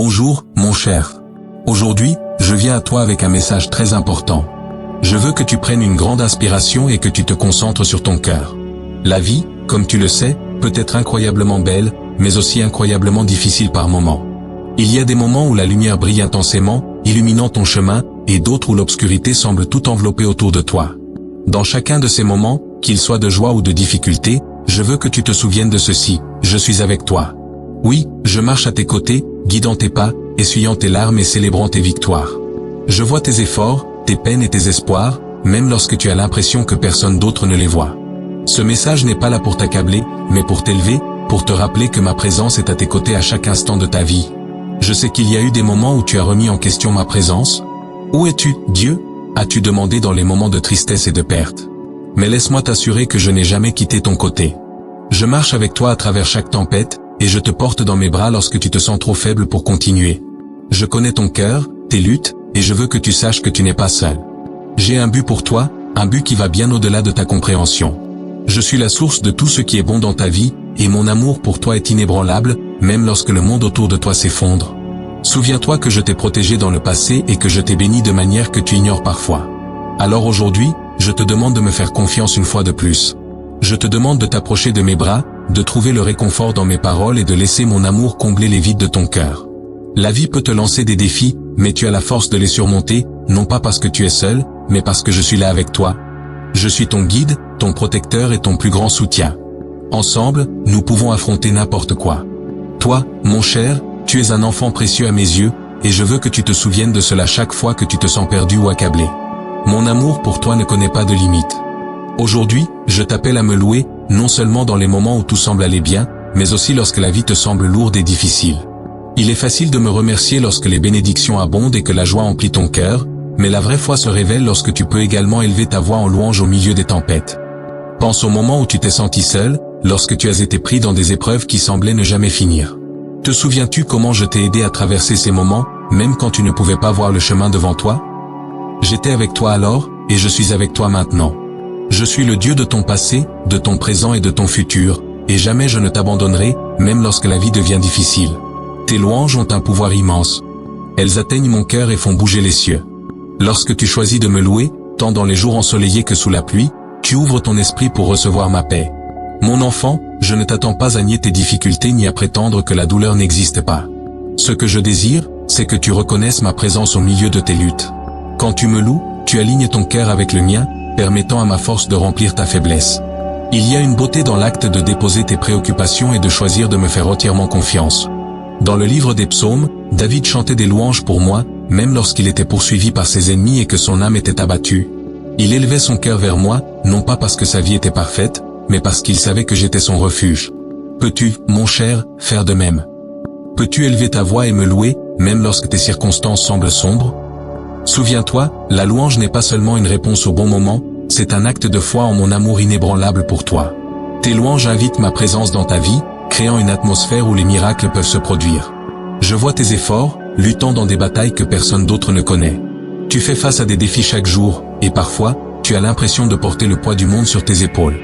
Bonjour, mon cher. Aujourd'hui, je viens à toi avec un message très important. Je veux que tu prennes une grande inspiration et que tu te concentres sur ton cœur. La vie, comme tu le sais, peut être incroyablement belle, mais aussi incroyablement difficile par moments. Il y a des moments où la lumière brille intensément, illuminant ton chemin, et d'autres où l'obscurité semble tout envelopper autour de toi. Dans chacun de ces moments, qu'ils soient de joie ou de difficulté, je veux que tu te souviennes de ceci: je suis avec toi. Oui, je marche à tes côtés, guidant tes pas, essuyant tes larmes et célébrant tes victoires. Je vois tes efforts, tes peines et tes espoirs, même lorsque tu as l'impression que personne d'autre ne les voit. Ce message n'est pas là pour t'accabler, mais pour t'élever, pour te rappeler que ma présence est à tes côtés à chaque instant de ta vie. Je sais qu'il y a eu des moments où tu as remis en question ma présence. Où es-tu, Dieu? As-tu demandé dans les moments de tristesse et de perte? Mais laisse-moi t'assurer que je n'ai jamais quitté ton côté. Je marche avec toi à travers chaque tempête, et je te porte dans mes bras lorsque tu te sens trop faible pour continuer. Je connais ton cœur, tes luttes, et je veux que tu saches que tu n'es pas seul. J'ai un but pour toi, un but qui va bien au-delà de ta compréhension. Je suis la source de tout ce qui est bon dans ta vie, et mon amour pour toi est inébranlable, même lorsque le monde autour de toi s'effondre. Souviens-toi que je t'ai protégé dans le passé et que je t'ai béni de manière que tu ignores parfois. Alors aujourd'hui, je te demande de me faire confiance une fois de plus. Je te demande de t'approcher de mes bras, de trouver le réconfort dans mes paroles et de laisser mon amour combler les vides de ton cœur. La vie peut te lancer des défis, mais tu as la force de les surmonter, non pas parce que tu es seul, mais parce que je suis là avec toi. Je suis ton guide, ton protecteur et ton plus grand soutien. Ensemble, nous pouvons affronter n'importe quoi. Toi, mon cher, tu es un enfant précieux à mes yeux, et je veux que tu te souviennes de cela chaque fois que tu te sens perdu ou accablé. Mon amour pour toi ne connaît pas de limite. Aujourd'hui, je t'appelle à me louer, non seulement dans les moments où tout semble aller bien, mais aussi lorsque la vie te semble lourde et difficile. Il est facile de me remercier lorsque les bénédictions abondent et que la joie emplit ton cœur, mais la vraie foi se révèle lorsque tu peux également élever ta voix en louange au milieu des tempêtes. Pense au moment où tu t'es senti seul, lorsque tu as été pris dans des épreuves qui semblaient ne jamais finir. Te souviens-tu comment je t'ai aidé à traverser ces moments, même quand tu ne pouvais pas voir le chemin devant toi? J'étais avec toi alors, et je suis avec toi maintenant. Je suis le Dieu de ton passé, de ton présent et de ton futur, et jamais je ne t'abandonnerai, même lorsque la vie devient difficile. Tes louanges ont un pouvoir immense. Elles atteignent mon cœur et font bouger les cieux. Lorsque tu choisis de me louer, tant dans les jours ensoleillés que sous la pluie, tu ouvres ton esprit pour recevoir ma paix. Mon enfant, je ne t'attends pas à nier tes difficultés ni à prétendre que la douleur n'existe pas. Ce que je désire, c'est que tu reconnaisses ma présence au milieu de tes luttes. Quand tu me loues, tu alignes ton cœur avec le mien, permettant à ma force de remplir ta faiblesse. Il y a une beauté dans l'acte de déposer tes préoccupations et de choisir de me faire entièrement confiance. Dans le livre des psaumes, David chantait des louanges pour moi, même lorsqu'il était poursuivi par ses ennemis et que son âme était abattue. Il élevait son cœur vers moi, non pas parce que sa vie était parfaite, mais parce qu'il savait que j'étais son refuge. Peux-tu, mon cher, faire de même? Peux-tu élever ta voix et me louer, même lorsque tes circonstances semblent sombres? Souviens-toi, la louange n'est pas seulement une réponse au bon moment, c'est un acte de foi en mon amour inébranlable pour toi. Tes louanges invitent ma présence dans ta vie, créant une atmosphère où les miracles peuvent se produire. Je vois tes efforts, luttant dans des batailles que personne d'autre ne connaît. Tu fais face à des défis chaque jour, et parfois, tu as l'impression de porter le poids du monde sur tes épaules.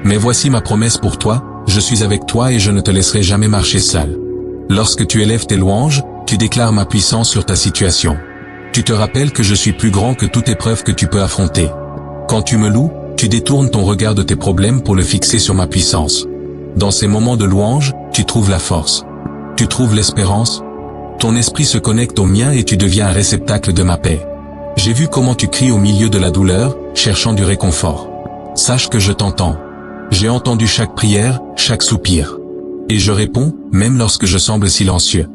Mais voici ma promesse pour toi, je suis avec toi et je ne te laisserai jamais marcher seul. Lorsque tu élèves tes louanges, tu déclares ma puissance sur ta situation. Tu te rappelles que je suis plus grand que toute épreuve que tu peux affronter. Quand tu me loues, tu détournes ton regard de tes problèmes pour le fixer sur ma puissance. Dans ces moments de louange, tu trouves la force. Tu trouves l'espérance. Ton esprit se connecte au mien et tu deviens un réceptacle de ma paix. J'ai vu comment tu cries au milieu de la douleur, cherchant du réconfort. Sache que je t'entends. J'ai entendu chaque prière, chaque soupir. Et je réponds, même lorsque je semble silencieux.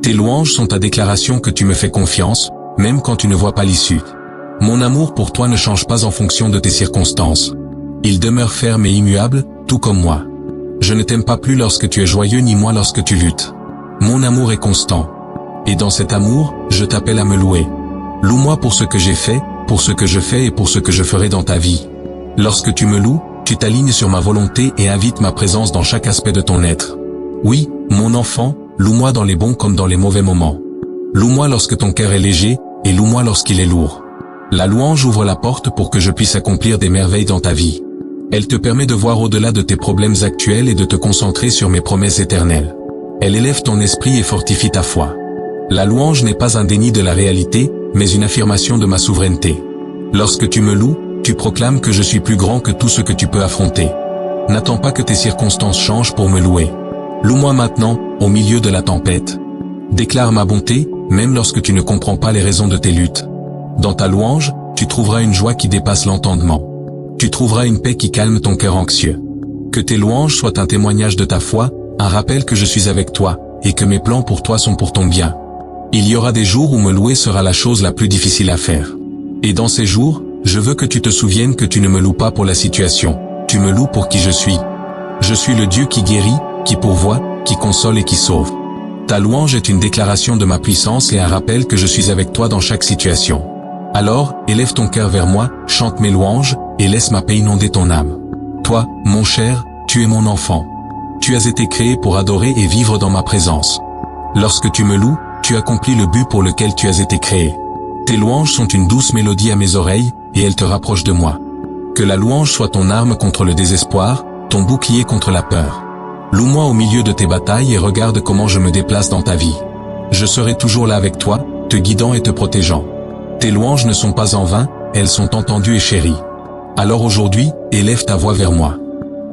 Tes louanges sont ta déclaration que tu me fais confiance, même quand tu ne vois pas l'issue. Mon amour pour toi ne change pas en fonction de tes circonstances. Il demeure ferme et immuable, tout comme moi. Je ne t'aime pas plus lorsque tu es joyeux ni moi lorsque tu luttes. Mon amour est constant. Et dans cet amour, je t'appelle à me louer. Loue-moi pour ce que j'ai fait, pour ce que je fais et pour ce que je ferai dans ta vie. Lorsque tu me loues, tu t'alignes sur ma volonté et invites ma présence dans chaque aspect de ton être. Oui, mon enfant, loue-moi dans les bons comme dans les mauvais moments. Loue-moi lorsque ton cœur est léger, et loue-moi lorsqu'il est lourd. La louange ouvre la porte pour que je puisse accomplir des merveilles dans ta vie. Elle te permet de voir au-delà de tes problèmes actuels et de te concentrer sur mes promesses éternelles. Elle élève ton esprit et fortifie ta foi. La louange n'est pas un déni de la réalité, mais une affirmation de ma souveraineté. Lorsque tu me loues, tu proclames que je suis plus grand que tout ce que tu peux affronter. N'attends pas que tes circonstances changent pour me louer. Loue-moi maintenant, au milieu de la tempête. Déclare ma bonté, même lorsque tu ne comprends pas les raisons de tes luttes. Dans ta louange, tu trouveras une joie qui dépasse l'entendement. Tu trouveras une paix qui calme ton cœur anxieux. Que tes louanges soient un témoignage de ta foi, un rappel que je suis avec toi, et que mes plans pour toi sont pour ton bien. Il y aura des jours où me louer sera la chose la plus difficile à faire. Et dans ces jours, je veux que tu te souviennes que tu ne me loues pas pour la situation, tu me loues pour qui je suis. Je suis le Dieu qui guérit, qui pourvoit, qui console et qui sauve. Ta louange est une déclaration de ma puissance et un rappel que je suis avec toi dans chaque situation. Alors, élève ton cœur vers moi, chante mes louanges, et laisse ma paix inonder ton âme. Toi, mon cher, tu es mon enfant. Tu as été créé pour adorer et vivre dans ma présence. Lorsque tu me loues, tu accomplis le but pour lequel tu as été créé. Tes louanges sont une douce mélodie à mes oreilles, et elles te rapprochent de moi. Que la louange soit ton arme contre le désespoir, ton bouclier contre la peur. Loue-moi au milieu de tes batailles et regarde comment je me déplace dans ta vie. Je serai toujours là avec toi, te guidant et te protégeant. Tes louanges ne sont pas en vain, elles sont entendues et chéries. Alors aujourd'hui, élève ta voix vers moi.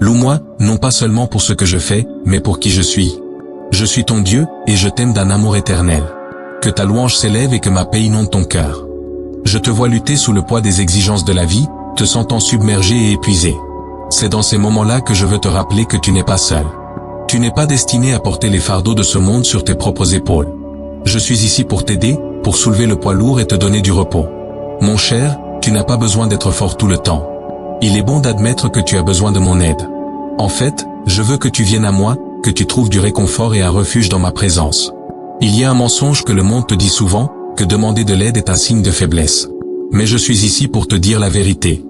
Loue-moi, non pas seulement pour ce que je fais, mais pour qui je suis. Je suis ton Dieu, et je t'aime d'un amour éternel. Que ta louange s'élève et que ma paix inonde ton cœur. Je te vois lutter sous le poids des exigences de la vie, te sentant submergé et épuisé. C'est dans ces moments-là que je veux te rappeler que tu n'es pas seul. Tu n'es pas destiné à porter les fardeaux de ce monde sur tes propres épaules. Je suis ici pour t'aider, pour soulever le poids lourd et te donner du repos. Mon cher, tu n'as pas besoin d'être fort tout le temps. Il est bon d'admettre que tu as besoin de mon aide. En fait, je veux que tu viennes à moi, que tu trouves du réconfort et un refuge dans ma présence. Il y a un mensonge que le monde te dit souvent, que demander de l'aide est un signe de faiblesse. Mais je suis ici pour te dire la vérité.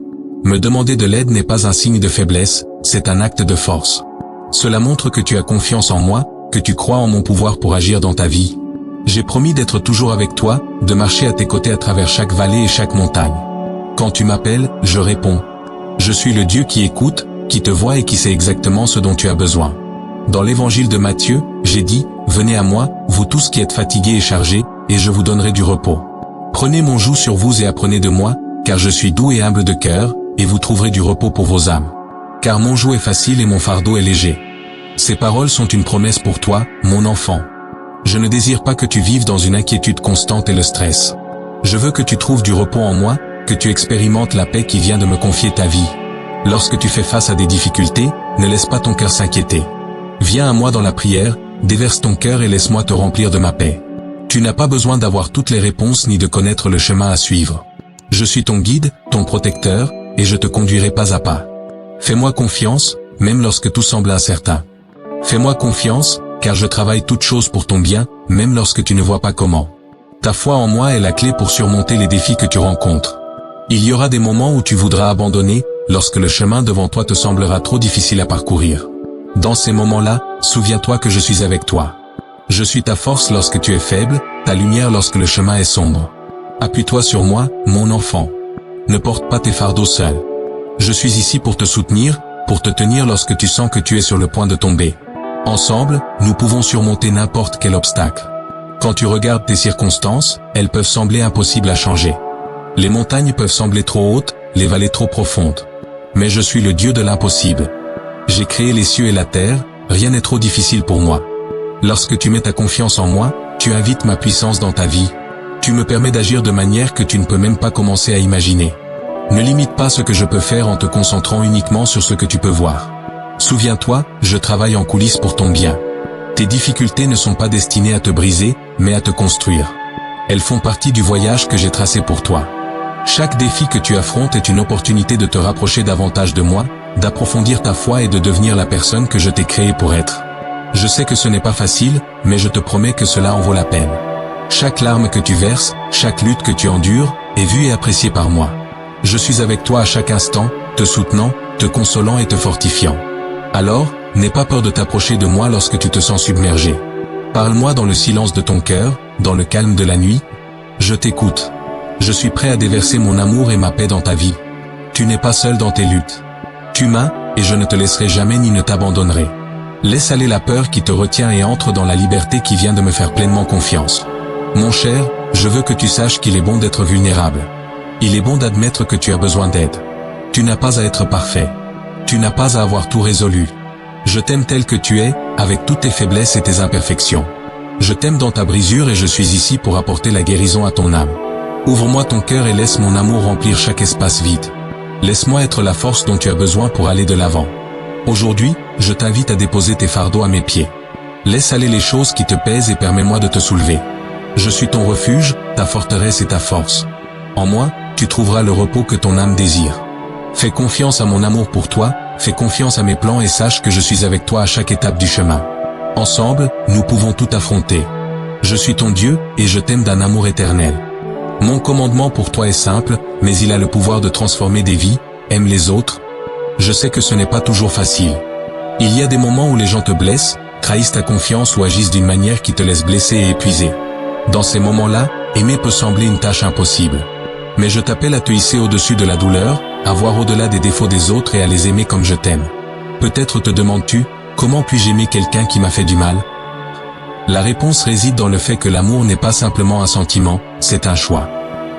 Me demander de l'aide n'est pas un signe de faiblesse, c'est un acte de force. Cela montre que tu as confiance en moi, que tu crois en mon pouvoir pour agir dans ta vie. J'ai promis d'être toujours avec toi, de marcher à tes côtés à travers chaque vallée et chaque montagne. Quand tu m'appelles, je réponds. Je suis le Dieu qui écoute, qui te voit et qui sait exactement ce dont tu as besoin. Dans l'évangile de Matthieu, j'ai dit, « Venez à moi, vous tous qui êtes fatigués et chargés, et je vous donnerai du repos. Prenez mon joug sur vous et apprenez de moi, car je suis doux et humble de cœur, et vous trouverez du repos pour vos âmes. Car mon joug est facile et mon fardeau est léger. » Ces paroles sont une promesse pour toi, mon enfant. Je ne désire pas que tu vives dans une inquiétude constante et le stress. Je veux que tu trouves du repos en moi, que tu expérimentes la paix qui vient de me confier ta vie. Lorsque tu fais face à des difficultés, ne laisse pas ton cœur s'inquiéter. Viens à moi dans la prière, déverse ton cœur et laisse-moi te remplir de ma paix. Tu n'as pas besoin d'avoir toutes les réponses ni de connaître le chemin à suivre. Je suis ton guide, ton protecteur, et je te conduirai pas à pas. Fais-moi confiance, même lorsque tout semble incertain. Fais-moi confiance, car je travaille toutes choses pour ton bien, même lorsque tu ne vois pas comment. Ta foi en moi est la clé pour surmonter les défis que tu rencontres. Il y aura des moments où tu voudras abandonner, lorsque le chemin devant toi te semblera trop difficile à parcourir. Dans ces moments-là, souviens-toi que je suis avec toi. Je suis ta force lorsque tu es faible, ta lumière lorsque le chemin est sombre. Appuie-toi sur moi, mon enfant. Ne porte pas tes fardeaux seul. Je suis ici pour te soutenir, pour te tenir lorsque tu sens que tu es sur le point de tomber. Ensemble, nous pouvons surmonter n'importe quel obstacle. Quand tu regardes tes circonstances, elles peuvent sembler impossibles à changer. Les montagnes peuvent sembler trop hautes, les vallées trop profondes. Mais je suis le Dieu de l'impossible. J'ai créé les cieux et la terre, rien n'est trop difficile pour moi. Lorsque tu mets ta confiance en moi, tu invites ma puissance dans ta vie. Tu me permets d'agir de manière que tu ne peux même pas commencer à imaginer. Ne limite pas ce que je peux faire en te concentrant uniquement sur ce que tu peux voir. Souviens-toi, je travaille en coulisses pour ton bien. Tes difficultés ne sont pas destinées à te briser, mais à te construire. Elles font partie du voyage que j'ai tracé pour toi. Chaque défi que tu affrontes est une opportunité de te rapprocher davantage de moi, d'approfondir ta foi et de devenir la personne que je t'ai créée pour être. Je sais que ce n'est pas facile, mais je te promets que cela en vaut la peine. Chaque larme que tu verses, chaque lutte que tu endures, est vue et appréciée par moi. Je suis avec toi à chaque instant, te soutenant, te consolant et te fortifiant. Alors, n'aie pas peur de t'approcher de moi lorsque tu te sens submergé. Parle-moi dans le silence de ton cœur, dans le calme de la nuit. Je t'écoute. Je suis prêt à déverser mon amour et ma paix dans ta vie. Tu n'es pas seul dans tes luttes. Tu m'as, et je ne te laisserai jamais ni ne t'abandonnerai. Laisse aller la peur qui te retient et entre dans la liberté qui vient de me faire pleinement confiance. Mon cher, je veux que tu saches qu'il est bon d'être vulnérable. Il est bon d'admettre que tu as besoin d'aide. Tu n'as pas à être parfait. Tu n'as pas à avoir tout résolu. Je t'aime tel que tu es, avec toutes tes faiblesses et tes imperfections. Je t'aime dans ta brisure et je suis ici pour apporter la guérison à ton âme. Ouvre-moi ton cœur et laisse mon amour remplir chaque espace vide. Laisse-moi être la force dont tu as besoin pour aller de l'avant. Aujourd'hui, je t'invite à déposer tes fardeaux à mes pieds. Laisse aller les choses qui te pèsent et permets-moi de te soulever. Je suis ton refuge, ta forteresse et ta force. En moi, tu trouveras le repos que ton âme désire. Fais confiance à mon amour pour toi, fais confiance à mes plans et sache que je suis avec toi à chaque étape du chemin. Ensemble, nous pouvons tout affronter. Je suis ton Dieu, et je t'aime d'un amour éternel. Mon commandement pour toi est simple, mais il a le pouvoir de transformer des vies. Aime les autres. Je sais que ce n'est pas toujours facile. Il y a des moments où les gens te blessent, trahissent ta confiance ou agissent d'une manière qui te laisse blessé et épuisé. Dans ces moments-là, aimer peut sembler une tâche impossible. Mais je t'appelle à te hisser au-dessus de la douleur, à voir au-delà des défauts des autres et à les aimer comme je t'aime. Peut-être te demandes-tu, comment puis-je aimer quelqu'un qui m'a fait du mal? La réponse réside dans le fait que l'amour n'est pas simplement un sentiment, c'est un choix.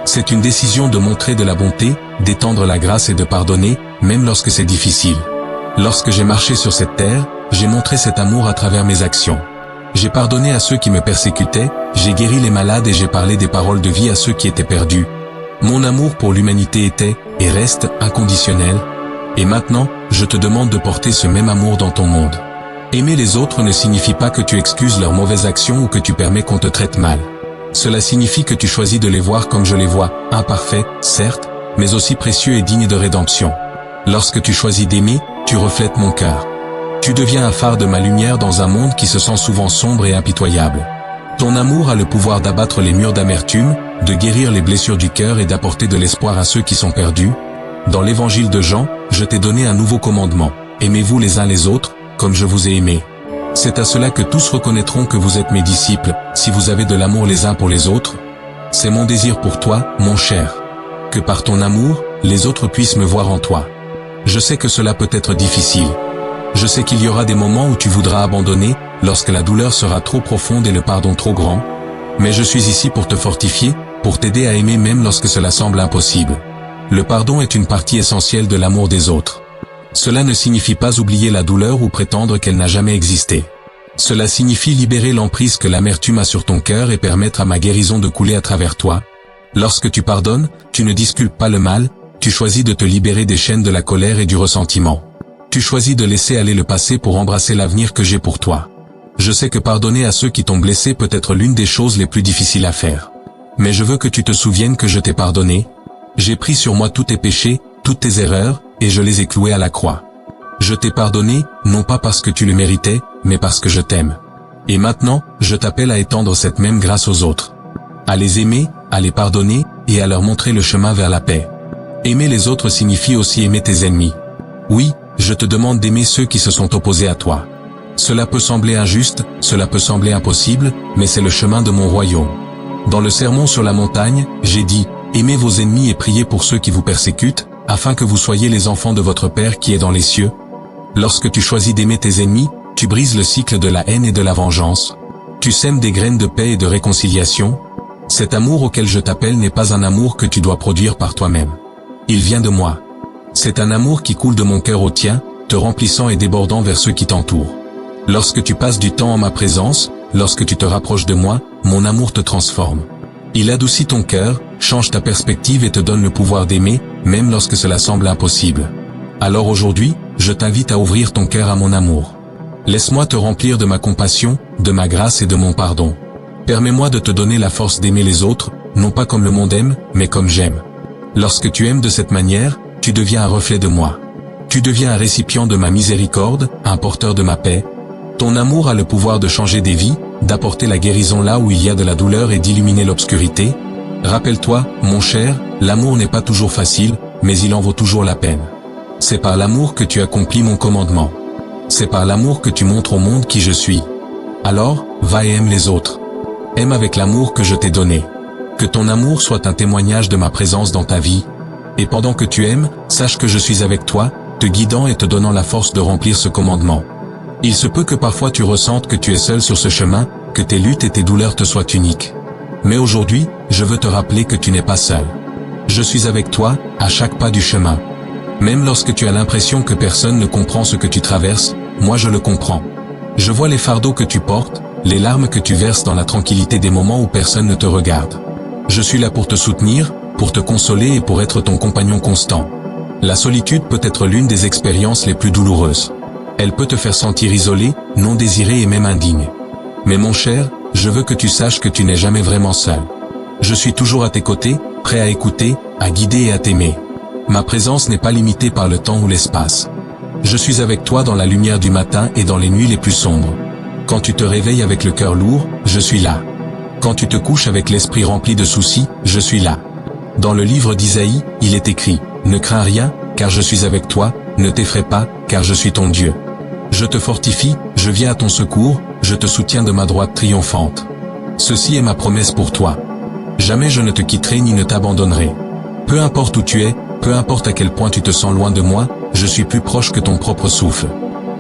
C'est une décision de montrer de la bonté, d'étendre la grâce et de pardonner, même lorsque c'est difficile. Lorsque j'ai marché sur cette terre, j'ai montré cet amour à travers mes actions. J'ai pardonné à ceux qui me persécutaient, j'ai guéri les malades et j'ai parlé des paroles de vie à ceux qui étaient perdus. Mon amour pour l'humanité était, et reste, inconditionnel. Et maintenant, je te demande de porter ce même amour dans ton monde. Aimer les autres ne signifie pas que tu excuses leurs mauvaises actions ou que tu permets qu'on te traite mal. Cela signifie que tu choisis de les voir comme je les vois, imparfaits, certes, mais aussi précieux et dignes de rédemption. Lorsque tu choisis d'aimer, tu reflètes mon cœur. Tu deviens un phare de ma lumière dans un monde qui se sent souvent sombre et impitoyable. Ton amour a le pouvoir d'abattre les murs d'amertume, de guérir les blessures du cœur et d'apporter de l'espoir à ceux qui sont perdus. Dans l'évangile de Jean, je t'ai donné un nouveau commandement. Aimez-vous les uns les autres, comme je vous ai aimé. C'est à cela que tous reconnaîtront que vous êtes mes disciples, si vous avez de l'amour les uns pour les autres. C'est mon désir pour toi, mon cher. Que par ton amour, les autres puissent me voir en toi. Je sais que cela peut être difficile. Je sais qu'il y aura des moments où tu voudras abandonner, lorsque la douleur sera trop profonde et le pardon trop grand. Mais je suis ici pour te fortifier, pour t'aider à aimer même lorsque cela semble impossible. Le pardon est une partie essentielle de l'amour des autres. Cela ne signifie pas oublier la douleur ou prétendre qu'elle n'a jamais existé. Cela signifie libérer l'emprise que l'amertume a sur ton cœur et permettre à ma guérison de couler à travers toi. Lorsque tu pardonnes, tu ne disculpes pas le mal, tu choisis de te libérer des chaînes de la colère et du ressentiment. Tu choisis de laisser aller le passé pour embrasser l'avenir que j'ai pour toi. Je sais que pardonner à ceux qui t'ont blessé peut être l'une des choses les plus difficiles à faire. Mais je veux que tu te souviennes que je t'ai pardonné. J'ai pris sur moi tous tes péchés, toutes tes erreurs, et je les ai cloués à la croix. Je t'ai pardonné, non pas parce que tu le méritais, mais parce que je t'aime. Et maintenant, je t'appelle à étendre cette même grâce aux autres. À les aimer, à les pardonner, et à leur montrer le chemin vers la paix. Aimer les autres signifie aussi aimer tes ennemis. Oui, je te demande d'aimer ceux qui se sont opposés à toi. Cela peut sembler injuste, cela peut sembler impossible, mais c'est le chemin de mon royaume. Dans le sermon sur la montagne, j'ai dit, aimez vos ennemis et priez pour ceux qui vous persécutent, afin que vous soyez les enfants de votre Père qui est dans les cieux. Lorsque tu choisis d'aimer tes ennemis, tu brises le cycle de la haine et de la vengeance. Tu sèmes des graines de paix et de réconciliation. Cet amour auquel je t'appelle n'est pas un amour que tu dois produire par toi-même. Il vient de moi. C'est un amour qui coule de mon cœur au tien, te remplissant et débordant vers ceux qui t'entourent. Lorsque tu passes du temps en ma présence, lorsque tu te rapproches de moi, mon amour te transforme. Il adoucit ton cœur, change ta perspective et te donne le pouvoir d'aimer, même lorsque cela semble impossible. Alors aujourd'hui, je t'invite à ouvrir ton cœur à mon amour. Laisse-moi te remplir de ma compassion, de ma grâce et de mon pardon. Permets-moi de te donner la force d'aimer les autres, non pas comme le monde aime, mais comme j'aime. Lorsque tu aimes de cette manière, tu deviens un reflet de moi. Tu deviens un récipient de ma miséricorde, un porteur de ma paix. Ton amour a le pouvoir de changer des vies, d'apporter la guérison là où il y a de la douleur et d'illuminer l'obscurité. Rappelle-toi, mon cher, l'amour n'est pas toujours facile, mais il en vaut toujours la peine. C'est par l'amour que tu accomplis mon commandement. C'est par l'amour que tu montres au monde qui je suis. Alors, va et aime les autres. Aime avec l'amour que je t'ai donné. Que ton amour soit un témoignage de ma présence dans ta vie. Et pendant que tu aimes, sache que je suis avec toi, te guidant et te donnant la force de remplir ce commandement. Il se peut que parfois tu ressentes que tu es seul sur ce chemin, que tes luttes et tes douleurs te soient uniques. Mais aujourd'hui, je veux te rappeler que tu n'es pas seul. Je suis avec toi, à chaque pas du chemin. Même lorsque tu as l'impression que personne ne comprend ce que tu traverses, moi je le comprends. Je vois les fardeaux que tu portes, les larmes que tu verses dans la tranquillité des moments où personne ne te regarde. Je suis là pour te soutenir, pour te consoler et pour être ton compagnon constant. La solitude peut être l'une des expériences les plus douloureuses. Elle peut te faire sentir isolé, non désiré et même indigne. Mais mon cher, je veux que tu saches que tu n'es jamais vraiment seul. Je suis toujours à tes côtés, prêt à écouter, à guider et à t'aimer. Ma présence n'est pas limitée par le temps ou l'espace. Je suis avec toi dans la lumière du matin et dans les nuits les plus sombres. Quand tu te réveilles avec le cœur lourd, je suis là. Quand tu te couches avec l'esprit rempli de soucis, je suis là. Dans le livre d'Isaïe, il est écrit « Ne crains rien, car je suis avec toi, ne t'effraie pas, car je suis ton Dieu. Je te fortifie, je viens à ton secours, je te soutiens de ma droite triomphante. Ceci est ma promesse pour toi. Jamais je ne te quitterai ni ne t'abandonnerai. Peu importe où tu es, peu importe à quel point tu te sens loin de moi, je suis plus proche que ton propre souffle.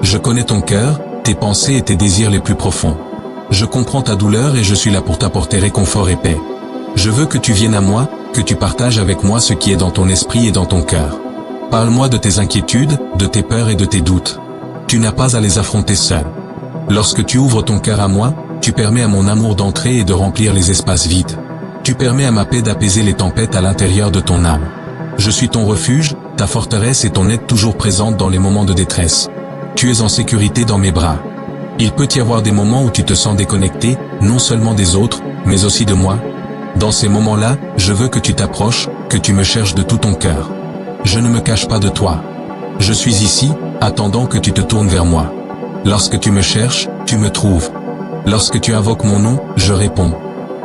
Je connais ton cœur, tes pensées et tes désirs les plus profonds. Je comprends ta douleur et je suis là pour t'apporter réconfort et paix. Je veux que tu viennes à moi, que tu partages avec moi ce qui est dans ton esprit et dans ton cœur. Parle-moi de tes inquiétudes, de tes peurs et de tes doutes. Tu n'as pas à les affronter seul. Lorsque tu ouvres ton cœur à moi, tu permets à mon amour d'entrer et de remplir les espaces vides. Tu permets à ma paix d'apaiser les tempêtes à l'intérieur de ton âme. Je suis ton refuge, ta forteresse et ton aide toujours présente dans les moments de détresse. Tu es en sécurité dans mes bras. Il peut y avoir des moments où tu te sens déconnecté, non seulement des autres, mais aussi de moi. Dans ces moments-là, je veux que tu t'approches, que tu me cherches de tout ton cœur. Je ne me cache pas de toi. Je suis ici, attendant que tu te tournes vers moi. Lorsque tu me cherches, tu me trouves. Lorsque tu invoques mon nom, je réponds.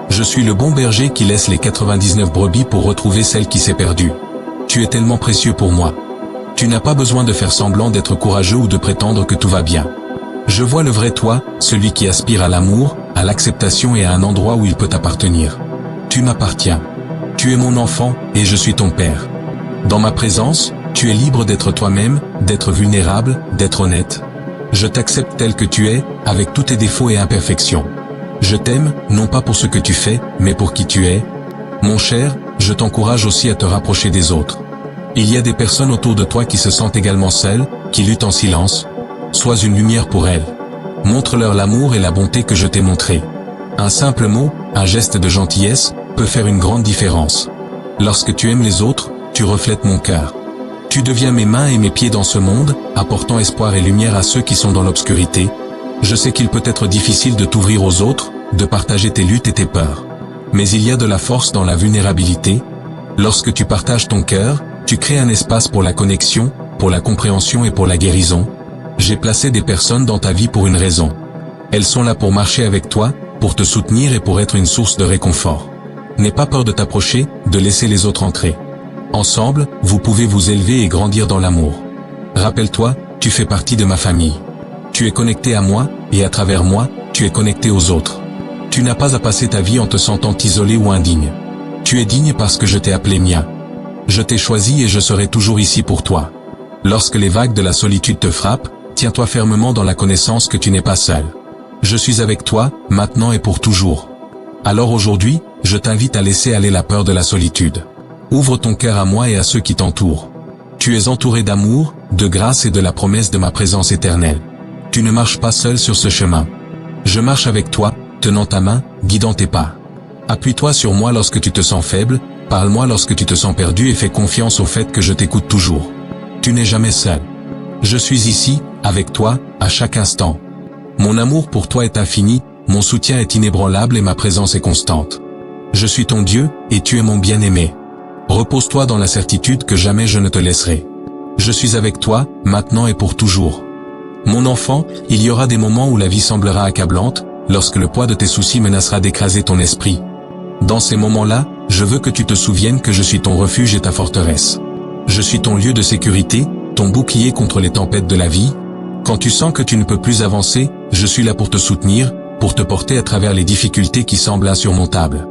Je suis le bon berger qui laisse les 99 brebis pour retrouver celle qui s'est perdue. Tu es tellement précieux pour moi. Tu n'as pas besoin de faire semblant d'être courageux ou de prétendre que tout va bien. Je vois le vrai toi, celui qui aspire à l'amour, à l'acceptation et à un endroit où il peut appartenir. Tu m'appartiens. Tu es mon enfant, et je suis ton père. Dans ma présence, tu es libre d'être toi-même, d'être vulnérable, d'être honnête. Je t'accepte tel que tu es, avec tous tes défauts et imperfections. Je t'aime, non pas pour ce que tu fais, mais pour qui tu es. Mon cher, je t'encourage aussi à te rapprocher des autres. Il y a des personnes autour de toi qui se sentent également seules, qui luttent en silence. Sois une lumière pour elles. Montre-leur l'amour et la bonté que je t'ai montré. Un simple mot, un geste de gentillesse, peut faire une grande différence. Lorsque tu aimes les autres, tu reflètes mon cœur. Tu deviens mes mains et mes pieds dans ce monde, apportant espoir et lumière à ceux qui sont dans l'obscurité. Je sais qu'il peut être difficile de t'ouvrir aux autres, de partager tes luttes et tes peurs. Mais il y a de la force dans la vulnérabilité. Lorsque tu partages ton cœur, tu crées un espace pour la connexion, pour la compréhension et pour la guérison. J'ai placé des personnes dans ta vie pour une raison. Elles sont là pour marcher avec toi, pour te soutenir et pour être une source de réconfort. N'aie pas peur de t'approcher, de laisser les autres entrer. Ensemble, vous pouvez vous élever et grandir dans l'amour. Rappelle-toi, tu fais partie de ma famille. Tu es connecté à moi, et à travers moi, tu es connecté aux autres. Tu n'as pas à passer ta vie en te sentant isolé ou indigne. Tu es digne parce que je t'ai appelé mien. Je t'ai choisi et je serai toujours ici pour toi. Lorsque les vagues de la solitude te frappent, tiens-toi fermement dans la connaissance que tu n'es pas seul. Je suis avec toi, maintenant et pour toujours. Alors aujourd'hui, je t'invite à laisser aller la peur de la solitude. Ouvre ton cœur à moi et à ceux qui t'entourent. Tu es entouré d'amour, de grâce et de la promesse de ma présence éternelle. Tu ne marches pas seul sur ce chemin. Je marche avec toi, tenant ta main, guidant tes pas. Appuie-toi sur moi lorsque tu te sens faible, parle-moi lorsque tu te sens perdu et fais confiance au fait que je t'écoute toujours. Tu n'es jamais seul. Je suis ici, avec toi, à chaque instant. Mon amour pour toi est infini, mon soutien est inébranlable et ma présence est constante. Je suis ton Dieu, et tu es mon bien-aimé. Repose-toi dans la certitude que jamais je ne te laisserai. Je suis avec toi, maintenant et pour toujours. Mon enfant, il y aura des moments où la vie semblera accablante, lorsque le poids de tes soucis menacera d'écraser ton esprit. Dans ces moments-là, je veux que tu te souviennes que je suis ton refuge et ta forteresse. Je suis ton lieu de sécurité, ton bouclier contre les tempêtes de la vie. Quand tu sens que tu ne peux plus avancer, je suis là pour te soutenir, pour te porter à travers les difficultés qui semblent insurmontables.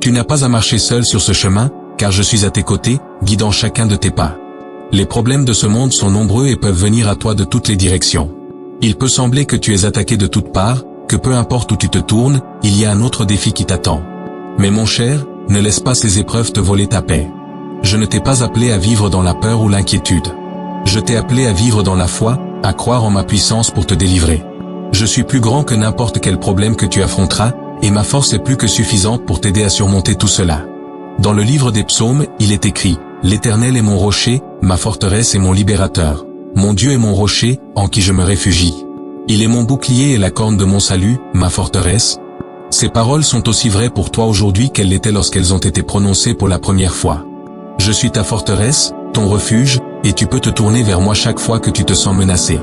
Tu n'as pas à marcher seul sur ce chemin, car je suis à tes côtés, guidant chacun de tes pas. Les problèmes de ce monde sont nombreux et peuvent venir à toi de toutes les directions. Il peut sembler que tu es attaqué de toutes parts, que peu importe où tu te tournes, il y a un autre défi qui t'attend. Mais mon cher, ne laisse pas ces épreuves te voler ta paix. Je ne t'ai pas appelé à vivre dans la peur ou l'inquiétude. Je t'ai appelé à vivre dans la foi, à croire en ma puissance pour te délivrer. Je suis plus grand que n'importe quel problème que tu affronteras, et ma force est plus que suffisante pour t'aider à surmonter tout cela. Dans le livre des psaumes, il est écrit, « L'Éternel est mon rocher, ma forteresse et mon libérateur. Mon Dieu est mon rocher, en qui je me réfugie. Il est mon bouclier et la corne de mon salut, ma forteresse. » Ces paroles sont aussi vraies pour toi aujourd'hui qu'elles l'étaient lorsqu'elles ont été prononcées pour la première fois. Je suis ta forteresse, ton refuge, et tu peux te tourner vers moi chaque fois que tu te sens menacé.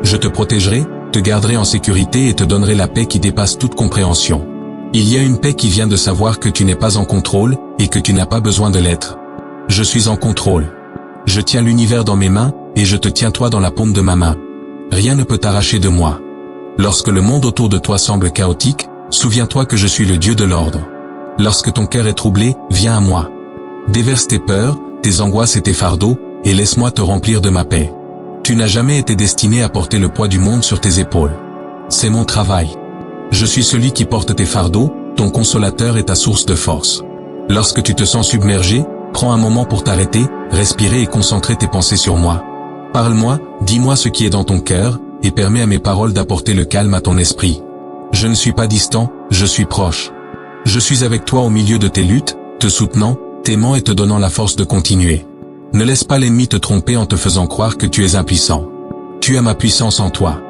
Je te protégerai, te garderai en sécurité et te donnerai la paix qui dépasse toute compréhension. Il y a une paix qui vient de savoir que tu n'es pas en contrôle, et que tu n'as pas besoin de l'être. Je suis en contrôle. Je tiens l'univers dans mes mains, et je te tiens toi dans la paume de ma main. Rien ne peut t'arracher de moi. Lorsque le monde autour de toi semble chaotique, souviens-toi que je suis le Dieu de l'ordre. Lorsque ton cœur est troublé, viens à moi. Déverse tes peurs, tes angoisses et tes fardeaux, et laisse-moi te remplir de ma paix. Tu n'as jamais été destiné à porter le poids du monde sur tes épaules. C'est mon travail. Je suis celui qui porte tes fardeaux, ton consolateur et ta source de force. Lorsque tu te sens submergé, prends un moment pour t'arrêter, respirer et concentrer tes pensées sur moi. Parle-moi, dis-moi ce qui est dans ton cœur, et permets à mes paroles d'apporter le calme à ton esprit. Je ne suis pas distant, je suis proche. Je suis avec toi au milieu de tes luttes, te soutenant, t'aimant et te donnant la force de continuer. Ne laisse pas l'ennemi te tromper en te faisant croire que tu es impuissant. Tu as ma puissance en toi.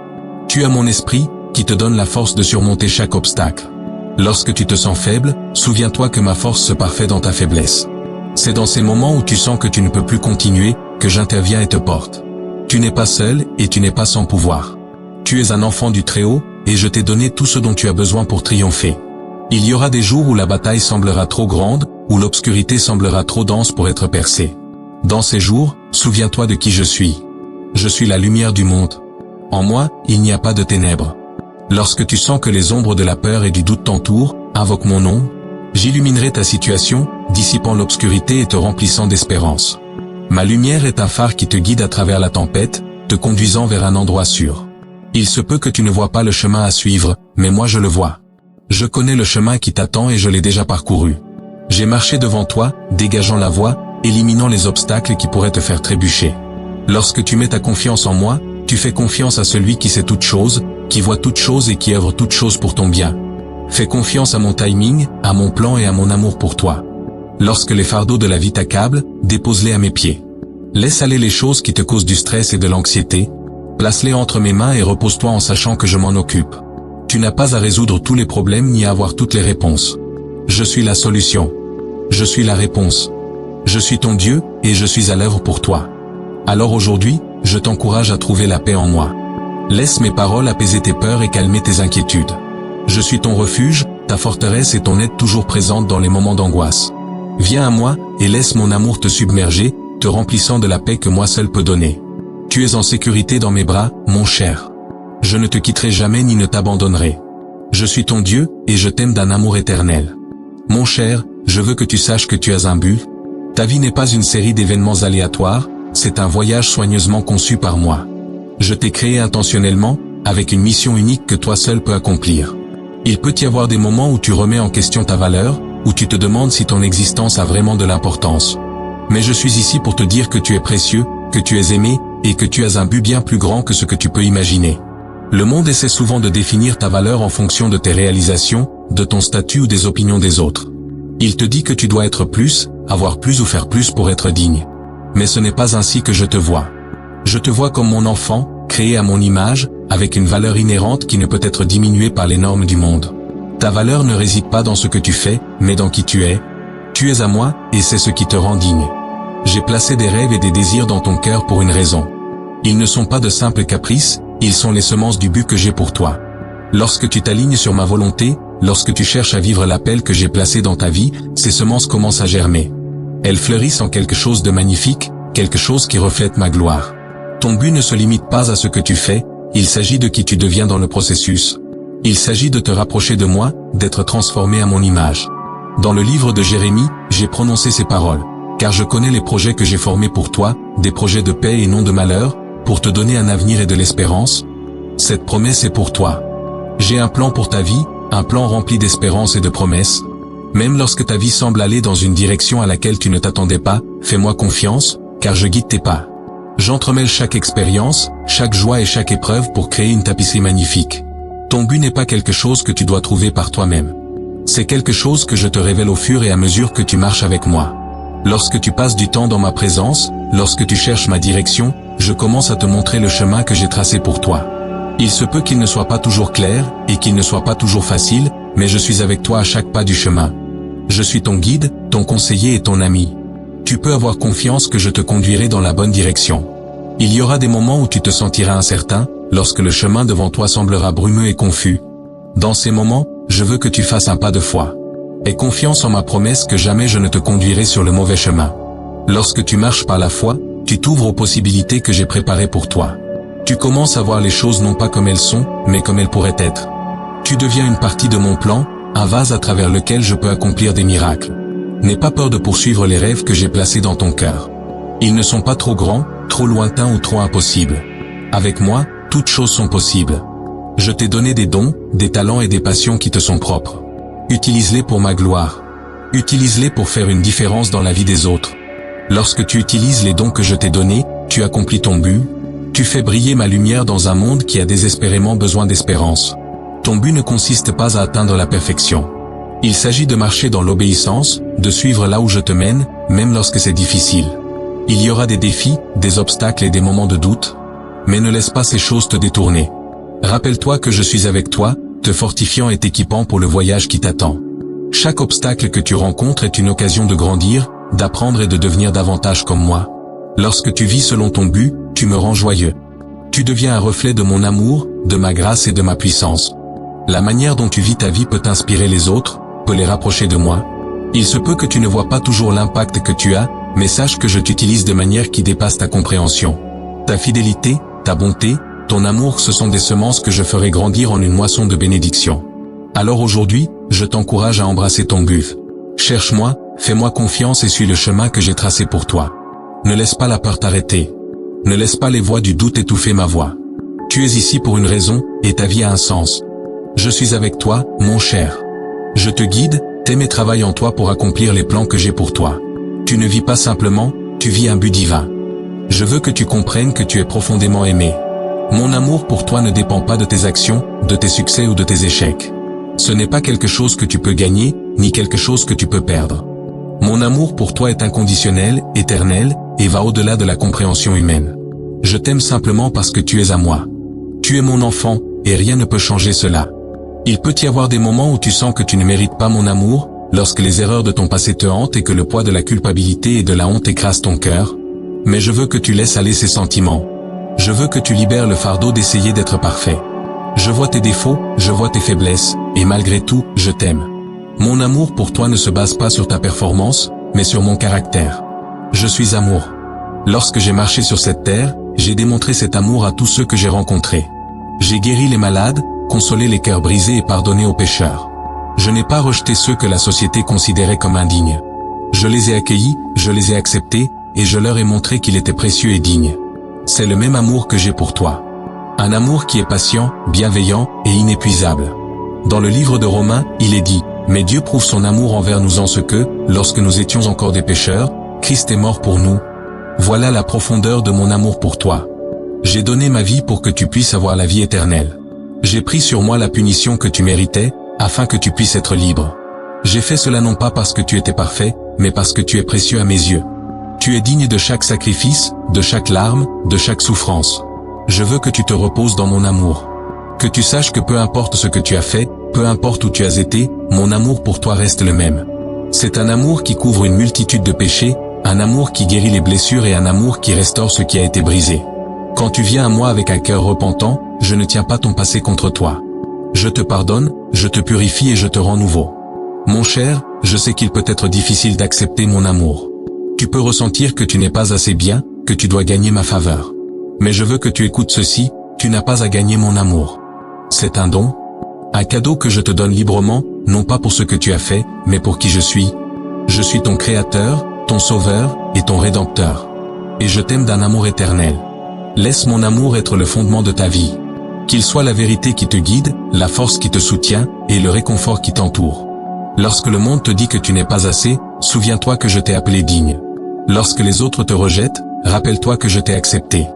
Tu as mon esprit, qui te donne la force de surmonter chaque obstacle. Lorsque tu te sens faible, souviens-toi que ma force se parfait dans ta faiblesse. C'est dans ces moments où tu sens que tu ne peux plus continuer, que j'interviens et te porte. Tu n'es pas seul, et tu n'es pas sans pouvoir. Tu es un enfant du Très-Haut, et je t'ai donné tout ce dont tu as besoin pour triompher. Il y aura des jours où la bataille semblera trop grande, où l'obscurité semblera trop dense pour être percée. Dans ces jours, souviens-toi de qui je suis. Je suis la lumière du monde. En moi, il n'y a pas de ténèbres. Lorsque tu sens que les ombres de la peur et du doute t'entourent, invoque mon nom. J'illuminerai ta situation, dissipant l'obscurité et te remplissant d'espérance. Ma lumière est un phare qui te guide à travers la tempête, te conduisant vers un endroit sûr. Il se peut que tu ne vois pas le chemin à suivre, mais moi je le vois. Je connais le chemin qui t'attend et je l'ai déjà parcouru. J'ai marché devant toi, dégageant la voie, éliminant les obstacles qui pourraient te faire trébucher. Lorsque tu mets ta confiance en moi, tu fais confiance à celui qui sait toutes choses, qui voit toutes choses et qui œuvre toutes choses pour ton bien. Fais confiance à mon timing, à mon plan et à mon amour pour toi. Lorsque les fardeaux de la vie t'accablent, dépose-les à mes pieds. Laisse aller les choses qui te causent du stress et de l'anxiété. Place-les entre mes mains et repose-toi en sachant que je m'en occupe. Tu n'as pas à résoudre tous les problèmes ni à avoir toutes les réponses. Je suis la solution. Je suis la réponse. Je suis ton Dieu, et je suis à l'œuvre pour toi. Alors aujourd'hui, je t'encourage à trouver la paix en moi. Laisse mes paroles apaiser tes peurs et calmer tes inquiétudes. Je suis ton refuge, ta forteresse et ton aide toujours présente dans les moments d'angoisse. Viens à moi, et laisse mon amour te submerger, te remplissant de la paix que moi seul peux donner. Tu es en sécurité dans mes bras, mon cher. Je ne te quitterai jamais ni ne t'abandonnerai. Je suis ton Dieu, et je t'aime d'un amour éternel. Mon cher, je veux que tu saches que tu as un but. Ta vie n'est pas une série d'événements aléatoires, c'est un voyage soigneusement conçu par moi. Je t'ai créé intentionnellement, avec une mission unique que toi seul peux accomplir. Il peut y avoir des moments où tu remets en question ta valeur, où tu te demandes si ton existence a vraiment de l'importance. Mais je suis ici pour te dire que tu es précieux, que tu es aimé, et que tu as un but bien plus grand que ce que tu peux imaginer. Le monde essaie souvent de définir ta valeur en fonction de tes réalisations, de ton statut ou des opinions des autres. Il te dit que tu dois être plus, avoir plus ou faire plus pour être digne. Mais ce n'est pas ainsi que je te vois. Je te vois comme mon enfant, créé à mon image, avec une valeur inhérente qui ne peut être diminuée par les normes du monde. Ta valeur ne réside pas dans ce que tu fais, mais dans qui tu es. Tu es à moi, et c'est ce qui te rend digne. J'ai placé des rêves et des désirs dans ton cœur pour une raison. Ils ne sont pas de simples caprices, ils sont les semences du but que j'ai pour toi. Lorsque tu t'alignes sur ma volonté, lorsque tu cherches à vivre l'appel que j'ai placé dans ta vie, ces semences commencent à germer. Elles fleurissent en quelque chose de magnifique, quelque chose qui reflète ma gloire. Ton but ne se limite pas à ce que tu fais, il s'agit de qui tu deviens dans le processus. Il s'agit de te rapprocher de moi, d'être transformé à mon image. Dans le livre de Jérémie, j'ai prononcé ces paroles. Car je connais les projets que j'ai formés pour toi, des projets de paix et non de malheur, pour te donner un avenir et de l'espérance. Cette promesse est pour toi. J'ai un plan pour ta vie, un plan rempli d'espérance et de promesses. Même lorsque ta vie semble aller dans une direction à laquelle tu ne t'attendais pas, fais-moi confiance, car je guide tes pas. J'entremêle chaque expérience, chaque joie et chaque épreuve pour créer une tapisserie magnifique. Ton but n'est pas quelque chose que tu dois trouver par toi-même. C'est quelque chose que je te révèle au fur et à mesure que tu marches avec moi. Lorsque tu passes du temps dans ma présence, lorsque tu cherches ma direction, je commence à te montrer le chemin que j'ai tracé pour toi. Il se peut qu'il ne soit pas toujours clair, et qu'il ne soit pas toujours facile, mais je suis avec toi à chaque pas du chemin. Je suis ton guide, ton conseiller et ton ami. Tu peux avoir confiance que je te conduirai dans la bonne direction. Il y aura des moments où tu te sentiras incertain, lorsque le chemin devant toi semblera brumeux et confus. Dans ces moments, je veux que tu fasses un pas de foi. Aie confiance en ma promesse que jamais je ne te conduirai sur le mauvais chemin. Lorsque tu marches par la foi, tu t'ouvres aux possibilités que j'ai préparées pour toi. Tu commences à voir les choses non pas comme elles sont, mais comme elles pourraient être. Tu deviens une partie de mon plan, un vase à travers lequel je peux accomplir des miracles. N'aie pas peur de poursuivre les rêves que j'ai placés dans ton cœur. Ils ne sont pas trop grands, trop lointains ou trop impossibles. Avec moi, toutes choses sont possibles. Je t'ai donné des dons, des talents et des passions qui te sont propres. Utilise-les pour ma gloire. Utilise-les pour faire une différence dans la vie des autres. Lorsque tu utilises les dons que je t'ai donnés, tu accomplis ton but. Tu fais briller ma lumière dans un monde qui a désespérément besoin d'espérance. Ton but ne consiste pas à atteindre la perfection. Il s'agit de marcher dans l'obéissance, de suivre là où je te mène, même lorsque c'est difficile. Il y aura des défis, des obstacles et des moments de doute, mais ne laisse pas ces choses te détourner. Rappelle-toi que je suis avec toi, te fortifiant et t'équipant pour le voyage qui t'attend. Chaque obstacle que tu rencontres est une occasion de grandir, d'apprendre et de devenir davantage comme moi. Lorsque tu vis selon ton but, tu me rends joyeux. Tu deviens un reflet de mon amour, de ma grâce et de ma puissance. La manière dont tu vis ta vie peut inspirer les autres, peut les rapprocher de moi. Il se peut que tu ne vois pas toujours l'impact que tu as, mais sache que je t'utilise de manière qui dépasse ta compréhension. Ta fidélité, ta bonté, ton amour, ce sont des semences que je ferai grandir en une moisson de bénédiction. Alors aujourd'hui, je t'encourage à embrasser ton but. Cherche-moi, fais-moi confiance et suis le chemin que j'ai tracé pour toi. Ne laisse pas la peur t'arrêter. Ne laisse pas les voix du doute étouffer ma voix. Tu es ici pour une raison, et ta vie a un sens. Je suis avec toi, mon cher. Je te guide, t'aime et travaille en toi pour accomplir les plans que j'ai pour toi. Tu ne vis pas simplement, tu vis un but divin. Je veux que tu comprennes que tu es profondément aimé. Mon amour pour toi ne dépend pas de tes actions, de tes succès ou de tes échecs. Ce n'est pas quelque chose que tu peux gagner, ni quelque chose que tu peux perdre. Mon amour pour toi est inconditionnel, éternel, et va au-delà de la compréhension humaine. Je t'aime simplement parce que tu es à moi. Tu es mon enfant, et rien ne peut changer cela. Il peut y avoir des moments où tu sens que tu ne mérites pas mon amour, lorsque les erreurs de ton passé te hantent et que le poids de la culpabilité et de la honte écrase ton cœur. Mais je veux que tu laisses aller ces sentiments. Je veux que tu libères le fardeau d'essayer d'être parfait. Je vois tes défauts, je vois tes faiblesses, et malgré tout, je t'aime. Mon amour pour toi ne se base pas sur ta performance, mais sur mon caractère. Je suis amour. Lorsque j'ai marché sur cette terre, j'ai démontré cet amour à tous ceux que j'ai rencontrés. J'ai guéri les malades, consolé les cœurs brisés et pardonné aux pécheurs. Je n'ai pas rejeté ceux que la société considérait comme indignes. Je les ai accueillis, je les ai acceptés, et je leur ai montré qu'il était précieux et digne. C'est le même amour que j'ai pour toi. Un amour qui est patient, bienveillant et inépuisable. Dans le livre de Romains, il est dit, « Mais Dieu prouve son amour envers nous en ce que, lorsque nous étions encore des pécheurs, Christ est mort pour nous. Voilà la profondeur de mon amour pour toi. J'ai donné ma vie pour que tu puisses avoir la vie éternelle. J'ai pris sur moi la punition que tu méritais, afin que tu puisses être libre. J'ai fait cela non pas parce que tu étais parfait, mais parce que tu es précieux à mes yeux. Tu es digne de chaque sacrifice, de chaque larme, de chaque souffrance. Je veux que tu te reposes dans mon amour. Que tu saches que peu importe ce que tu as fait, peu importe où tu as été, mon amour pour toi reste le même. C'est un amour qui couvre une multitude de péchés, un amour qui guérit les blessures et un amour qui restaure ce qui a été brisé. Quand tu viens à moi avec un cœur repentant, je ne tiens pas ton passé contre toi. Je te pardonne, je te purifie et je te rends nouveau. Mon cher, je sais qu'il peut être difficile d'accepter mon amour. Tu peux ressentir que tu n'es pas assez bien, que tu dois gagner ma faveur. Mais je veux que tu écoutes ceci, tu n'as pas à gagner mon amour. C'est un don, un cadeau que je te donne librement, non pas pour ce que tu as fait, mais pour qui je suis. Je suis ton créateur, ton sauveur, et ton rédempteur. Et je t'aime d'un amour éternel. Laisse mon amour être le fondement de ta vie. Qu'il soit la vérité qui te guide, la force qui te soutient, et le réconfort qui t'entoure. Lorsque le monde te dit que tu n'es pas assez, souviens-toi que je t'ai appelé digne. Lorsque les autres te rejettent, rappelle-toi que je t'ai accepté.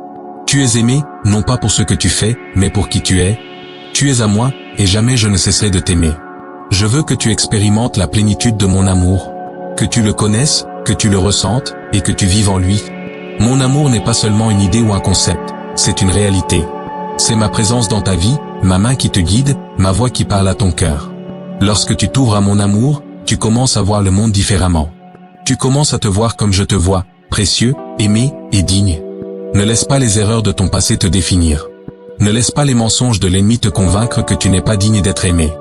Tu es aimé, non pas pour ce que tu fais, mais pour qui tu es. Tu es à moi, et jamais je ne cesserai de t'aimer. Je veux que tu expérimentes la plénitude de mon amour. Que tu le connaisses, que tu le ressentes, et que tu vives en lui. Mon amour n'est pas seulement une idée ou un concept, c'est une réalité. C'est ma présence dans ta vie, ma main qui te guide, ma voix qui parle à ton cœur. Lorsque tu t'ouvres à mon amour, tu commences à voir le monde différemment. Tu commences à te voir comme je te vois, précieux, aimé et digne. Ne laisse pas les erreurs de ton passé te définir. Ne laisse pas les mensonges de l'ennemi te convaincre que tu n'es pas digne d'être aimé.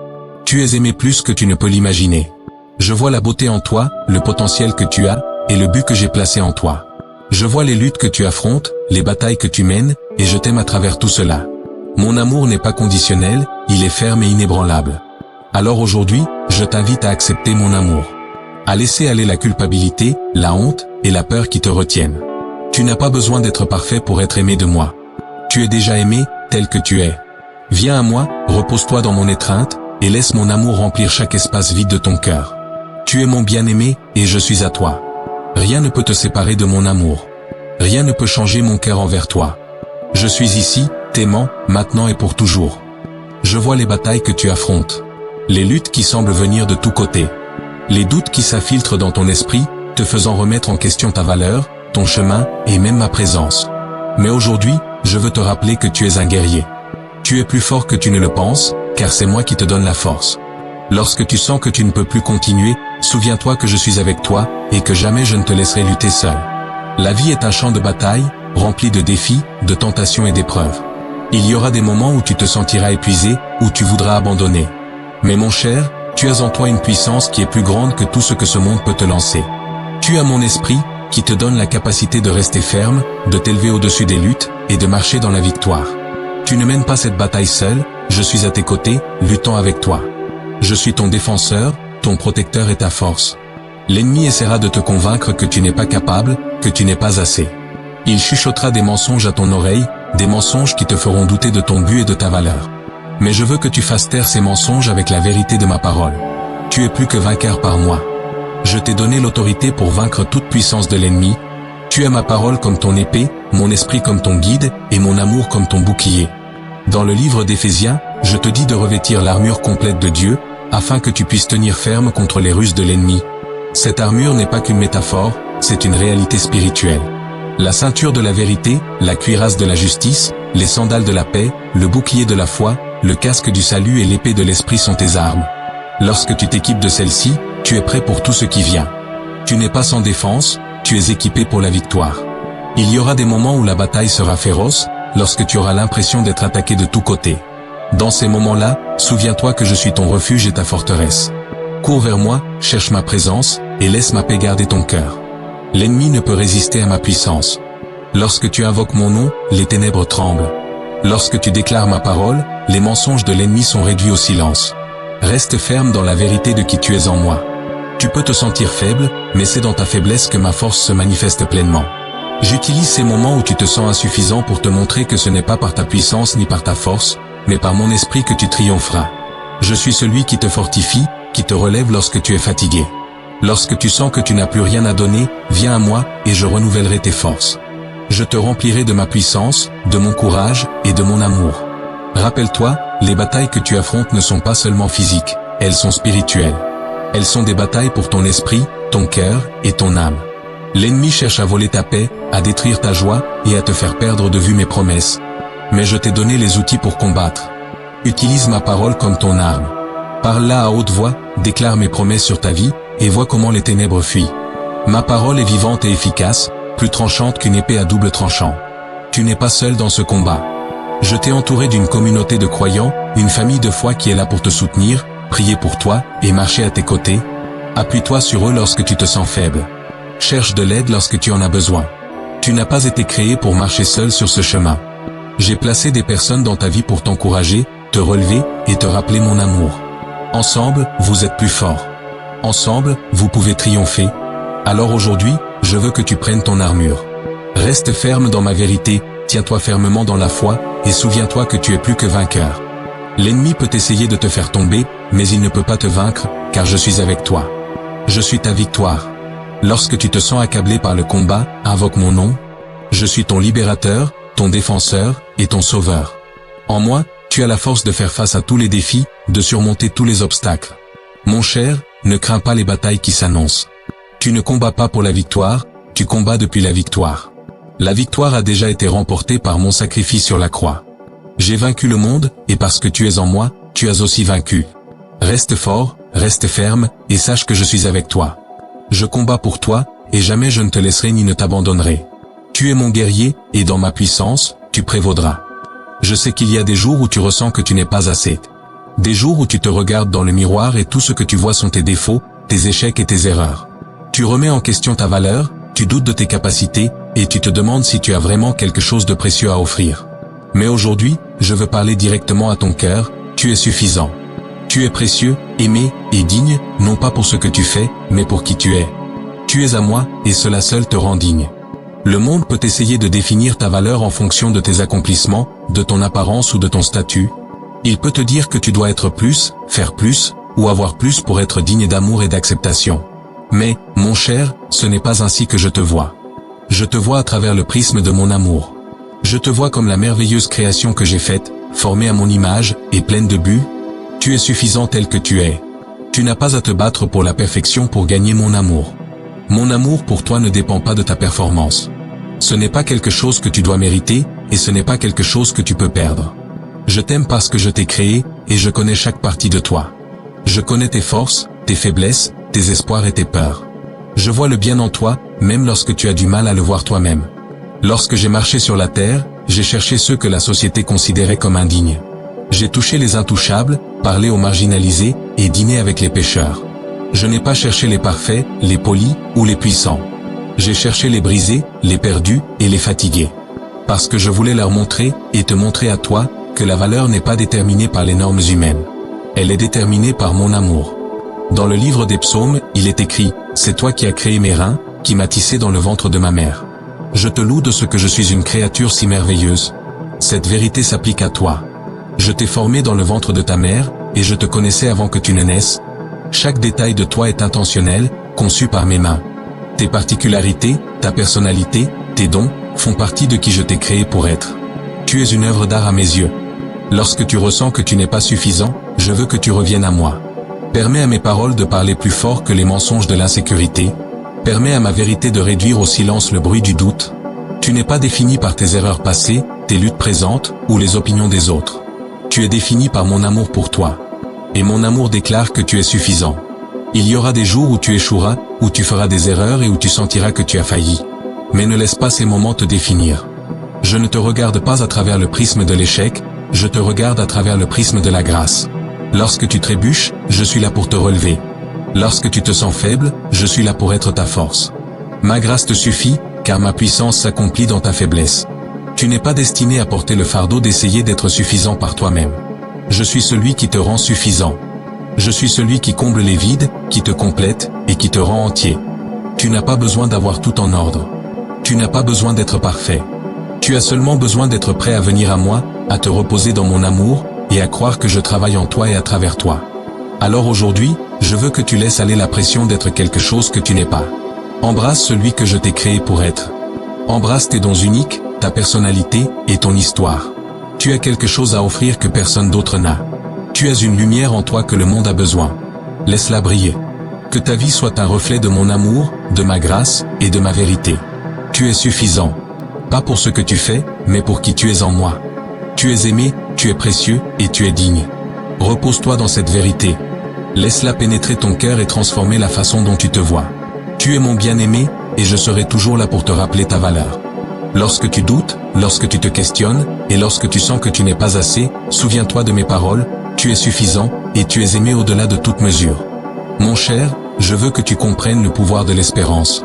Tu es aimé plus que tu ne peux l'imaginer. Je vois la beauté en toi, le potentiel que tu as, et le but que j'ai placé en toi. Je vois les luttes que tu affrontes, les batailles que tu mènes, et je t'aime à travers tout cela. Mon amour n'est pas conditionnel, il est ferme et inébranlable. Alors aujourd'hui, je t'invite à accepter mon amour. À laisser aller la culpabilité, la honte, et la peur qui te retiennent. Tu n'as pas besoin d'être parfait pour être aimé de moi. Tu es déjà aimé, tel que tu es. Viens à moi, repose-toi dans mon étreinte, et laisse mon amour remplir chaque espace vide de ton cœur. Tu es mon bien-aimé, et je suis à toi. Rien ne peut te séparer de mon amour. Rien ne peut changer mon cœur envers toi. Je suis ici, t'aimant, maintenant et pour toujours. Je vois les batailles que tu affrontes. Les luttes qui semblent venir de tous côtés. Les doutes qui s'infiltrent dans ton esprit, te faisant remettre en question ta valeur, ton chemin, et même ma présence. Mais aujourd'hui, je veux te rappeler que tu es un guerrier. Tu es plus fort que tu ne le penses, car c'est moi qui te donne la force. Lorsque tu sens que tu ne peux plus continuer, souviens-toi que je suis avec toi, et que jamais je ne te laisserai lutter seul. La vie est un champ de bataille, rempli de défis, de tentations et d'épreuves. Il y aura des moments où tu te sentiras épuisé, où tu voudras abandonner. Mais mon cher, tu as en toi une puissance qui est plus grande que tout ce que ce monde peut te lancer. Tu as mon esprit, qui te donne la capacité de rester ferme, de t'élever au-dessus des luttes, et de marcher dans la victoire. Tu ne mènes pas cette bataille seul, je suis à tes côtés, luttant avec toi. Je suis ton défenseur, ton protecteur et ta force. L'ennemi essaiera de te convaincre que tu n'es pas capable, que tu n'es pas assez. Il chuchotera des mensonges à ton oreille, des mensonges qui te feront douter de ton but et de ta valeur. Mais je veux que tu fasses taire ces mensonges avec la vérité de ma parole. Tu es plus que vainqueur par moi. Je t'ai donné l'autorité pour vaincre toute puissance de l'ennemi. Tu as ma parole comme ton épée, mon esprit comme ton guide, et mon amour comme ton bouclier. Dans le livre d'Éphésiens, je te dis de revêtir l'armure complète de Dieu, afin que tu puisses tenir ferme contre les ruses de l'ennemi. Cette armure n'est pas qu'une métaphore, c'est une réalité spirituelle. La ceinture de la vérité, la cuirasse de la justice, les sandales de la paix, le bouclier de la foi, le casque du salut et l'épée de l'esprit sont tes armes. Lorsque tu t'équipes de celle-ci, tu es prêt pour tout ce qui vient. Tu n'es pas sans défense, tu es équipé pour la victoire. Il y aura des moments où la bataille sera féroce, lorsque tu auras l'impression d'être attaqué de tous côtés. Dans ces moments-là, souviens-toi que je suis ton refuge et ta forteresse. Cours vers moi, cherche ma présence, et laisse ma paix garder ton cœur. L'ennemi ne peut résister à ma puissance. Lorsque tu invoques mon nom, les ténèbres tremblent. Lorsque tu déclares ma parole, les mensonges de l'ennemi sont réduits au silence. Reste ferme dans la vérité de qui tu es en moi. Tu peux te sentir faible, mais c'est dans ta faiblesse que ma force se manifeste pleinement. J'utilise ces moments où tu te sens insuffisant pour te montrer que ce n'est pas par ta puissance ni par ta force, mais par mon esprit que tu triompheras. Je suis celui qui te fortifie, qui te relève lorsque tu es fatigué. Lorsque tu sens que tu n'as plus rien à donner, viens à moi, et je renouvellerai tes forces. Je te remplirai de ma puissance, de mon courage, et de mon amour. Rappelle-toi, les batailles que tu affrontes ne sont pas seulement physiques, elles sont spirituelles. Elles sont des batailles pour ton esprit, ton cœur, et ton âme. L'ennemi cherche à voler ta paix, à détruire ta joie, et à te faire perdre de vue mes promesses. Mais je t'ai donné les outils pour combattre. Utilise ma parole comme ton arme. Parle-la à haute voix, déclare mes promesses sur ta vie, et vois comment les ténèbres fuient. Ma parole est vivante et efficace, plus tranchante qu'une épée à double tranchant. Tu n'es pas seul dans ce combat. Je t'ai entouré d'une communauté de croyants, une famille de foi qui est là pour te soutenir, prier pour toi, et marcher à tes côtés. Appuie-toi sur eux lorsque tu te sens faible. Cherche de l'aide lorsque tu en as besoin. Tu n'as pas été créé pour marcher seul sur ce chemin. J'ai placé des personnes dans ta vie pour t'encourager, te relever, et te rappeler mon amour. Ensemble, vous êtes plus forts. Ensemble, vous pouvez triompher. Alors aujourd'hui, je veux que tu prennes ton armure. Reste ferme dans ma vérité, tiens-toi fermement dans la foi, et souviens-toi que tu es plus que vainqueur. L'ennemi peut essayer de te faire tomber, mais il ne peut pas te vaincre, car je suis avec toi. Je suis ta victoire. Lorsque tu te sens accablé par le combat, invoque mon nom. Je suis ton libérateur, ton défenseur et ton sauveur. En moi, tu as la force de faire face à tous les défis, de surmonter tous les obstacles. Mon cher, ne crains pas les batailles qui s'annoncent. Tu ne combats pas pour la victoire, tu combats depuis la victoire. La victoire a déjà été remportée par mon sacrifice sur la croix. J'ai vaincu le monde, et parce que tu es en moi, tu as aussi vaincu. Reste fort, reste ferme, et sache que je suis avec toi. Je combats pour toi, et jamais je ne te laisserai ni ne t'abandonnerai. Tu es mon guerrier, et dans ma puissance, tu prévaudras. Je sais qu'il y a des jours où tu ressens que tu n'es pas assez. Des jours où tu te regardes dans le miroir et tout ce que tu vois sont tes défauts, tes échecs et tes erreurs. Tu remets en question ta valeur, tu doutes de tes capacités, et tu te demandes si tu as vraiment quelque chose de précieux à offrir. Mais aujourd'hui, je veux parler directement à ton cœur, tu es suffisant. Tu es précieux, aimé, et digne, non pas pour ce que tu fais, mais pour qui tu es. Tu es à moi, et cela seul te rend digne. Le monde peut essayer de définir ta valeur en fonction de tes accomplissements, de ton apparence ou de ton statut. Il peut te dire que tu dois être plus, faire plus, ou avoir plus pour être digne d'amour et d'acceptation. Mais, mon cher, ce n'est pas ainsi que je te vois. Je te vois à travers le prisme de mon amour. Je te vois comme la merveilleuse création que j'ai faite, formée à mon image, et pleine de but. Tu es suffisant tel que tu es. Tu n'as pas à te battre pour la perfection pour gagner mon amour. Mon amour pour toi ne dépend pas de ta performance. Ce n'est pas quelque chose que tu dois mériter, et ce n'est pas quelque chose que tu peux perdre. Je t'aime parce que je t'ai créé, et je connais chaque partie de toi. Je connais tes forces, tes faiblesses, tes espoirs et tes peurs. Je vois le bien en toi, même lorsque tu as du mal à le voir toi-même. Lorsque j'ai marché sur la terre, j'ai cherché ceux que la société considérait comme indignes. J'ai touché les intouchables, parlé aux marginalisés, et dîné avec les pécheurs. Je n'ai pas cherché les parfaits, les polis, ou les puissants. J'ai cherché les brisés, les perdus, et les fatigués. Parce que je voulais leur montrer, et te montrer à toi, que la valeur n'est pas déterminée par les normes humaines. Elle est déterminée par mon amour. Dans le livre des psaumes, il est écrit, « C'est toi qui as créé mes reins, qui m'as tissé dans le ventre de ma mère. » Je te loue de ce que je suis une créature si merveilleuse. Cette vérité s'applique à toi. Je t'ai formé dans le ventre de ta mère, et je te connaissais avant que tu ne naisses. Chaque détail de toi est intentionnel, conçu par mes mains. Tes particularités, ta personnalité, tes dons, font partie de qui je t'ai créé pour être. Tu es une œuvre d'art à mes yeux. Lorsque tu ressens que tu n'es pas suffisant, je veux que tu reviennes à moi. Permets à mes paroles de parler plus fort que les mensonges de l'insécurité. Permets à ma vérité de réduire au silence le bruit du doute. Tu n'es pas défini par tes erreurs passées, tes luttes présentes, ou les opinions des autres. Tu es défini par mon amour pour toi. Et mon amour déclare que tu es suffisant. Il y aura des jours où tu échoueras, où tu feras des erreurs et où tu sentiras que tu as failli. Mais ne laisse pas ces moments te définir. Je ne te regarde pas à travers le prisme de l'échec, je te regarde à travers le prisme de la grâce. Lorsque tu trébuches, je suis là pour te relever. Lorsque tu te sens faible, je suis là pour être ta force. Ma grâce te suffit, car ma puissance s'accomplit dans ta faiblesse. Tu n'es pas destiné à porter le fardeau d'essayer d'être suffisant par toi-même. Je suis celui qui te rend suffisant. Je suis celui qui comble les vides, qui te complète, et qui te rend entier. Tu n'as pas besoin d'avoir tout en ordre. Tu n'as pas besoin d'être parfait. Tu as seulement besoin d'être prêt à venir à moi, à te reposer dans mon amour, et à croire que je travaille en toi et à travers toi. Alors aujourd'hui, je veux que tu laisses aller la pression d'être quelque chose que tu n'es pas. Embrasse celui que je t'ai créé pour être. Embrasse tes dons uniques, ta personnalité, et ton histoire. Tu as quelque chose à offrir que personne d'autre n'a. Tu as une lumière en toi que le monde a besoin. Laisse-la briller. Que ta vie soit un reflet de mon amour, de ma grâce, et de ma vérité. Tu es suffisant. Pas pour ce que tu fais, mais pour qui tu es en moi. Tu es aimé, tu es précieux, et tu es digne. Repose-toi dans cette vérité. Laisse-la pénétrer ton cœur et transformer la façon dont tu te vois. Tu es mon bien-aimé, et je serai toujours là pour te rappeler ta valeur. Lorsque tu doutes, lorsque tu te questionnes, et lorsque tu sens que tu n'es pas assez, souviens-toi de mes paroles, tu es suffisant, et tu es aimé au-delà de toute mesure. Mon cher, je veux que tu comprennes le pouvoir de l'espérance.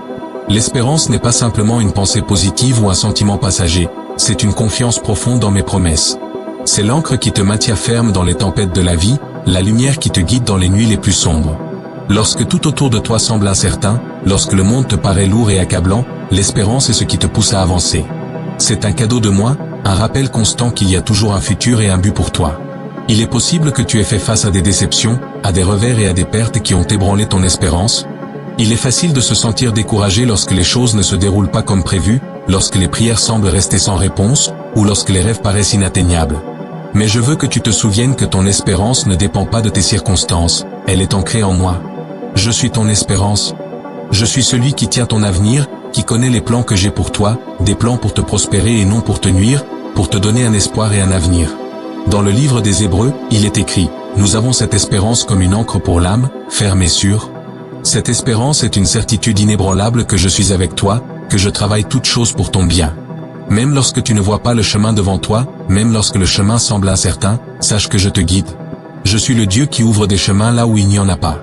L'espérance n'est pas simplement une pensée positive ou un sentiment passager, c'est une confiance profonde dans mes promesses. C'est l'encre qui te maintient ferme dans les tempêtes de la vie, la lumière qui te guide dans les nuits les plus sombres. Lorsque tout autour de toi semble incertain, lorsque le monde te paraît lourd et accablant, l'espérance est ce qui te pousse à avancer. C'est un cadeau de moi, un rappel constant qu'il y a toujours un futur et un but pour toi. Il est possible que tu aies fait face à des déceptions, à des revers et à des pertes qui ont ébranlé ton espérance. Il est facile de se sentir découragé lorsque les choses ne se déroulent pas comme prévu, lorsque les prières semblent rester sans réponse, ou lorsque les rêves paraissent inatteignables. Mais je veux que tu te souviennes que ton espérance ne dépend pas de tes circonstances, elle est ancrée en moi. Je suis ton espérance. Je suis celui qui tient ton avenir, qui connaît les plans que j'ai pour toi, des plans pour te prospérer et non pour te nuire, pour te donner un espoir et un avenir. Dans le livre des Hébreux, il est écrit, « Nous avons cette espérance comme une ancre pour l'âme, ferme et sûre. » Cette espérance est une certitude inébranlable que je suis avec toi, que je travaille toutes choses pour ton bien. Même lorsque tu ne vois pas le chemin devant toi, même lorsque le chemin semble incertain, sache que je te guide. Je suis le Dieu qui ouvre des chemins là où il n'y en a pas.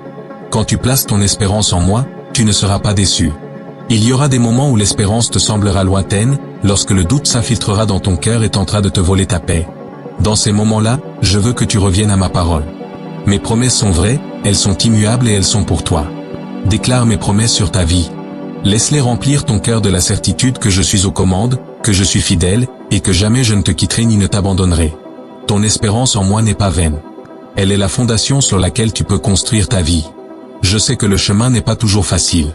Quand tu places ton espérance en moi, tu ne seras pas déçu. Il y aura des moments où l'espérance te semblera lointaine, lorsque le doute s'infiltrera dans ton cœur et tentera de te voler ta paix. Dans ces moments-là, je veux que tu reviennes à ma parole. Mes promesses sont vraies, elles sont immuables et elles sont pour toi. Déclare mes promesses sur ta vie. Laisse-les remplir ton cœur de la certitude que je suis aux commandes, que je suis fidèle, et que jamais je ne te quitterai ni ne t'abandonnerai. Ton espérance en moi n'est pas vaine. Elle est la fondation sur laquelle tu peux construire ta vie. Je sais que le chemin n'est pas toujours facile.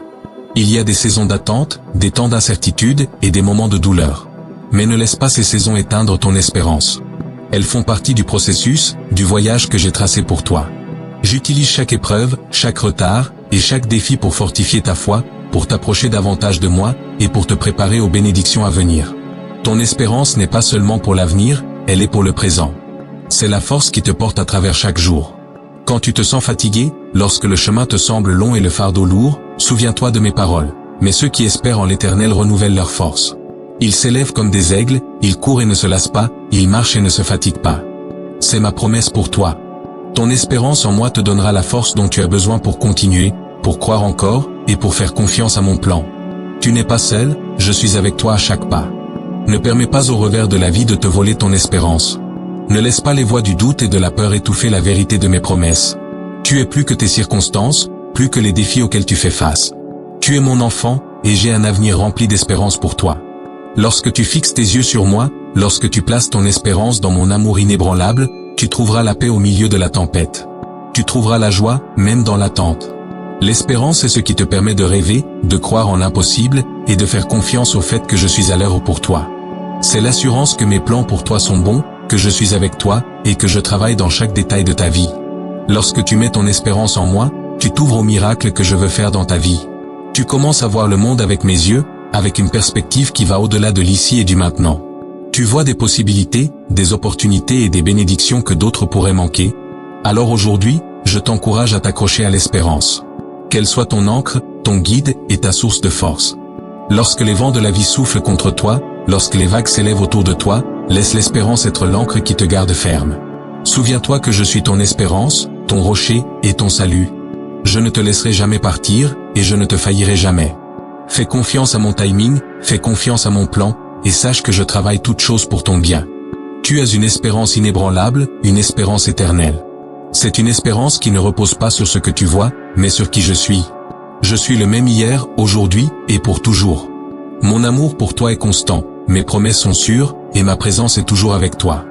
Il y a des saisons d'attente, des temps d'incertitude et des moments de douleur. Mais ne laisse pas ces saisons éteindre ton espérance. Elles font partie du processus, du voyage que j'ai tracé pour toi. J'utilise chaque épreuve, chaque retard, et chaque défi pour fortifier ta foi, pour t'approcher davantage de moi, et pour te préparer aux bénédictions à venir. Ton espérance n'est pas seulement pour l'avenir, elle est pour le présent. C'est la force qui te porte à travers chaque jour. Quand tu te sens fatigué, lorsque le chemin te semble long et le fardeau lourd, souviens-toi de mes paroles. Mais ceux qui espèrent en l'Éternel renouvellent leur force. Ils s'élèvent comme des aigles, ils courent et ne se lassent pas, ils marchent et ne se fatiguent pas. C'est ma promesse pour toi. Ton espérance en moi te donnera la force dont tu as besoin pour continuer, pour croire encore, et pour faire confiance à mon plan. Tu n'es pas seul, je suis avec toi à chaque pas. Ne permets pas au revers de la vie de te voler ton espérance. Ne laisse pas les voix du doute et de la peur étouffer la vérité de mes promesses. Tu es plus que tes circonstances, plus que les défis auxquels tu fais face. Tu es mon enfant, et j'ai un avenir rempli d'espérance pour toi. Lorsque tu fixes tes yeux sur moi, lorsque tu places ton espérance dans mon amour inébranlable, tu trouveras la paix au milieu de la tempête. Tu trouveras la joie, même dans l'attente. L'espérance est ce qui te permet de rêver, de croire en l'impossible, et de faire confiance au fait que je suis à l'œuvre pour toi. C'est l'assurance que mes plans pour toi sont bons, que je suis avec toi, et que je travaille dans chaque détail de ta vie. Lorsque tu mets ton espérance en moi, tu t'ouvres au miracle que je veux faire dans ta vie. Tu commences à voir le monde avec mes yeux, avec une perspective qui va au-delà de l'ici et du maintenant. Tu vois des possibilités, des opportunités et des bénédictions que d'autres pourraient manquer. Alors aujourd'hui, je t'encourage à t'accrocher à l'espérance. Qu'elle soit ton ancre, ton guide et ta source de force. Lorsque les vents de la vie soufflent contre toi, lorsque les vagues s'élèvent autour de toi, laisse l'espérance être l'ancre qui te garde ferme. Souviens-toi que je suis ton espérance, ton rocher et ton salut. Je ne te laisserai jamais partir, et je ne te faillirai jamais. Fais confiance à mon timing, fais confiance à mon plan, et sache que je travaille toutes choses pour ton bien. Tu as une espérance inébranlable, une espérance éternelle. C'est une espérance qui ne repose pas sur ce que tu vois, mais sur qui je suis. Je suis le même hier, aujourd'hui, et pour toujours. Mon amour pour toi est constant, mes promesses sont sûres, et ma présence est toujours avec toi.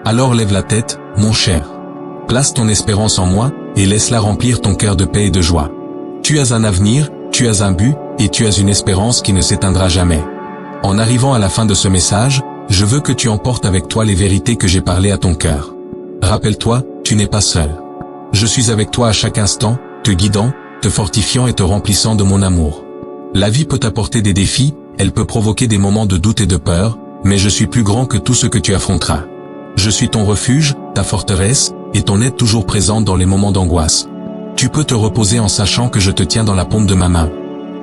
Alors lève la tête, mon cher. Place ton espérance en moi, et laisse-la remplir ton cœur de paix et de joie. Tu as un avenir, tu as un but, et tu as une espérance qui ne s'éteindra jamais. En arrivant à la fin de ce message, je veux que tu emportes avec toi les vérités que j'ai parlé à ton cœur. Rappelle-toi, tu n'es pas seul. Je suis avec toi à chaque instant, te guidant, te fortifiant et te remplissant de mon amour. La vie peut t'apporter des défis, elle peut provoquer des moments de doute et de peur, mais je suis plus grand que tout ce que tu affronteras. Je suis ton refuge, ta forteresse, et ton aide toujours présente dans les moments d'angoisse. Tu peux te reposer en sachant que je te tiens dans la paume de ma main.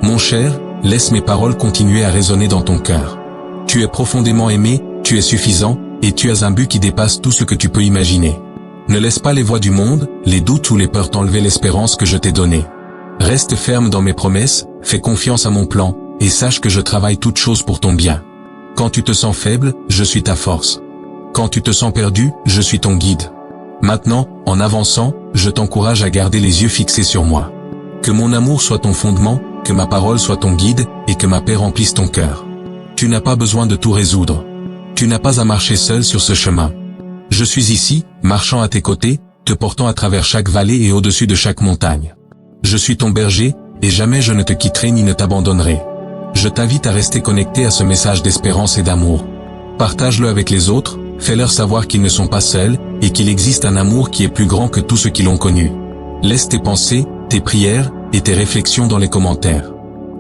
Mon cher, laisse mes paroles continuer à résonner dans ton cœur. Tu es profondément aimé, tu es suffisant, et tu as un but qui dépasse tout ce que tu peux imaginer. Ne laisse pas les voix du monde, les doutes ou les peurs t'enlever l'espérance que je t'ai donnée. Reste ferme dans mes promesses, fais confiance à mon plan, et sache que je travaille toutes choses pour ton bien. Quand tu te sens faible, je suis ta force. Quand tu te sens perdu, je suis ton guide. Maintenant, en avançant, je t'encourage à garder les yeux fixés sur moi. Que mon amour soit ton fondement, que ma parole soit ton guide, et que ma paix remplisse ton cœur. Tu n'as pas besoin de tout résoudre. Tu n'as pas à marcher seul sur ce chemin. Je suis ici, marchant à tes côtés, te portant à travers chaque vallée et au-dessus de chaque montagne. Je suis ton berger, et jamais je ne te quitterai ni ne t'abandonnerai. Je t'invite à rester connecté à ce message d'espérance et d'amour. Partage-le avec les autres, fais-leur savoir qu'ils ne sont pas seuls, et qu'il existe un amour qui est plus grand que tous ceux qui l'ont connu. Laisse tes pensées, tes prières, et tes réflexions dans les commentaires.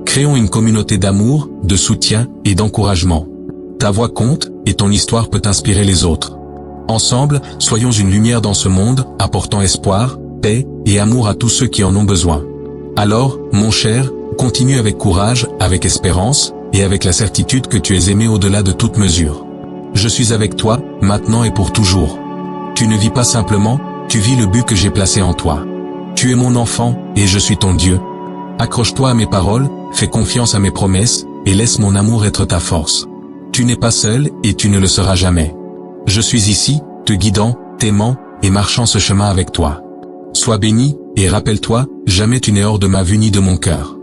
Créons une communauté d'amour, de soutien, et d'encouragement. Ta voix compte, et ton histoire peut inspirer les autres. Ensemble, soyons une lumière dans ce monde, apportant espoir, paix, et amour à tous ceux qui en ont besoin. Alors, mon cher, continue avec courage, avec espérance, et avec la certitude que tu es aimé au-delà de toute mesure. Je suis avec toi, maintenant et pour toujours. Tu ne vis pas simplement, tu vis le but que j'ai placé en toi. Tu es mon enfant, et je suis ton Dieu. Accroche-toi à mes paroles, fais confiance à mes promesses, et laisse mon amour être ta force. Tu n'es pas seul, et tu ne le seras jamais. Je suis ici, te guidant, t'aimant, et marchant ce chemin avec toi. Sois béni, et rappelle-toi, jamais tu n'es hors de ma vue ni de mon cœur.